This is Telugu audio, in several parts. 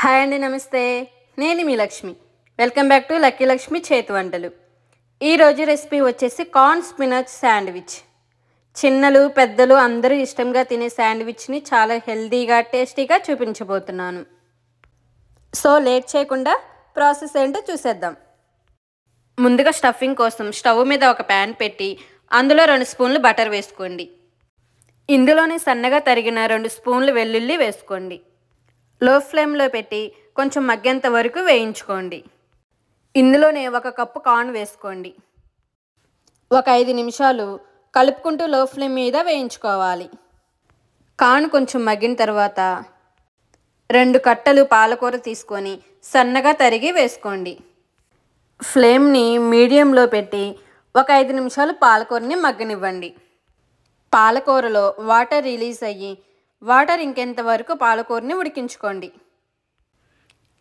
హాయ్ అండి, నమస్తే. నేను మీ Lakshmi. Welcome back to lucky Lakshmi చేతి వంటలు. ఈరోజు రెసిపీ వచ్చేసి కార్న్ స్పినచ్ శాండ్విచ్. చిన్నలు పెద్దలు అందరూ ఇష్టంగా తినే శాండ్విచ్ని చాలా హెల్తీగా టేస్టీగా చూపించబోతున్నాను. సో లేట్ చేయకుండా ప్రాసెస్ ఏంటో చూసేద్దాం. ముందుగా స్టఫింగ్ కోసం స్టవ్ మీద ఒక ప్యాన్ పెట్టి అందులో 2 స్పూన్లు బటర్ వేసుకోండి. ఇందులోనే సన్నగా తరిగిన 2 స్పూన్లు వెల్లుల్లి వేసుకోండి. లో ఫ్లేమ్లో పెట్టి కొంచెం మగ్గేంత వరకు వేయించుకోండి. ఇందులోనే 1 కప్పు కార్న్ వేసుకోండి. ఒక 5 నిమిషాలు కలుపుకుంటూ లో ఫ్లేమ్ మీద వేయించుకోవాలి. కార్న్ కొంచెం మగ్గిన తర్వాత 2 కట్టలు పాలకూర తీసుకొని సన్నగా తరిగి వేసుకోండి. ఫ్లేమ్ని మీడియంలో పెట్టి ఒక 5 నిమిషాలు పాలకూరని మగ్గనివ్వండి. పాలకూరలో వాటర్ రిలీజ్ అయ్యి వాటర్ ఇంకెంత వరకు పాలకూరని ఉడికించుకోండి.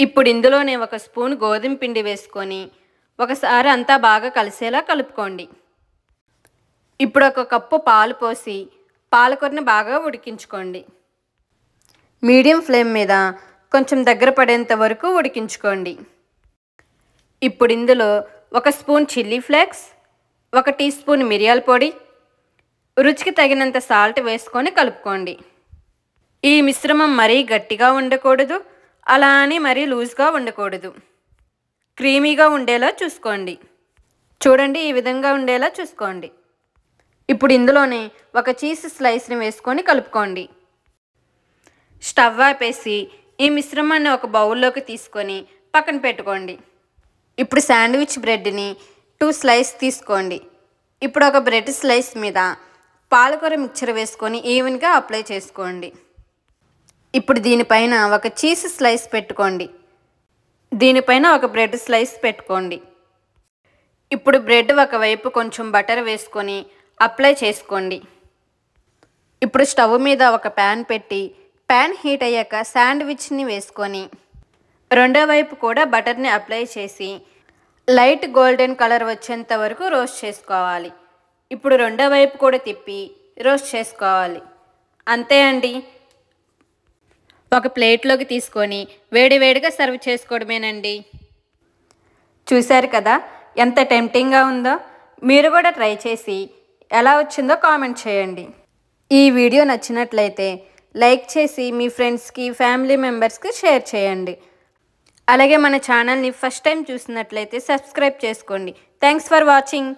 ఇప్పుడు ఇందులోనే 1 స్పూన్ గోధుమ పిండి వేసుకొని ఒకసారి అంతా బాగా కలిసేలా కలుపుకోండి. ఇప్పుడు 1 కప్పు పాలు పోసి పాలకూరని బాగా ఉడికించుకోండి. మీడియం ఫ్లేమ్ మీద కొంచెం దగ్గర పడేంత వరకు ఉడికించుకోండి. ఇప్పుడు ఇందులో 1 spoon chilli flakes, 1 teaspoon మిరియాల పొడి, రుచికి తగినంత సాల్ట్ వేసుకొని కలుపుకోండి. ఈ మిశ్రమం మరీ గట్టిగా ఉండకూడదు, అలా అని మరీ లూజ్గా ఉండకూడదు. క్రీమీగా ఉండేలా చూసుకోండి. చూడండి, ఈ విధంగా ఉండేలా చూసుకోండి. ఇప్పుడు ఇందులోనే 1 చీజ్ స్లైస్ని వేసుకొని కలుపుకోండి. స్టవ్ ఆపేసి ఈ మిశ్రమాన్ని ఒక బౌల్లోకి తీసుకొని పక్కన పెట్టుకోండి. ఇప్పుడు శాండ్విచ్ బ్రెడ్ని 2 స్లైస్ తీసుకోండి. ఇప్పుడు ఒక బ్రెడ్ స్లైస్ మీద పాలకూర మిక్చర్ వేసుకొని ఈవెన్గా అప్లై చేసుకోండి. ఇప్పుడు దీనిపైన 1 చీజ్ స్లైస్ పెట్టుకోండి. దీనిపైన 1 బ్రెడ్ స్లైస్ పెట్టుకోండి. ఇప్పుడు బ్రెడ్ ఒకవైపు కొంచెం బటర్ వేసుకొని అప్లై చేసుకోండి. ఇప్పుడు స్టవ్ మీద ఒక ప్యాన్ పెట్టి ప్యాన్ హీట్ అయ్యాక శాండ్విచ్ని వేసుకొని రెండో వైపు కూడా బటర్ని అప్లై చేసి లైట్ గోల్డెన్ కలర్ వచ్చేంత వరకు రోస్ట్ చేసుకోవాలి. ఇప్పుడు రెండో వైపు కూడా తిప్పి రోస్ట్ చేసుకోవాలి. అంతే అండి. ఒక ప్లేట్లోకి తీసుకొని వేడివేడిగా సర్వ్ చేసుకోవడమేనండి. చూశారు కదా ఎంత టెంప్టింగ్గా ఉందో. మీరు కూడా ట్రై చేసి ఎలా వచ్చిందో కామెంట్ చేయండి. ఈ వీడియో నచ్చినట్లయితే లైక్ చేసి మీ ఫ్రెండ్స్కి ఫ్యామిలీ మెంబర్స్కి షేర్ చేయండి. అలాగే మన ఛానల్ని ఫస్ట్ టైం చూసినట్లయితే సబ్స్క్రైబ్ చేసుకోండి. Thanks for watching.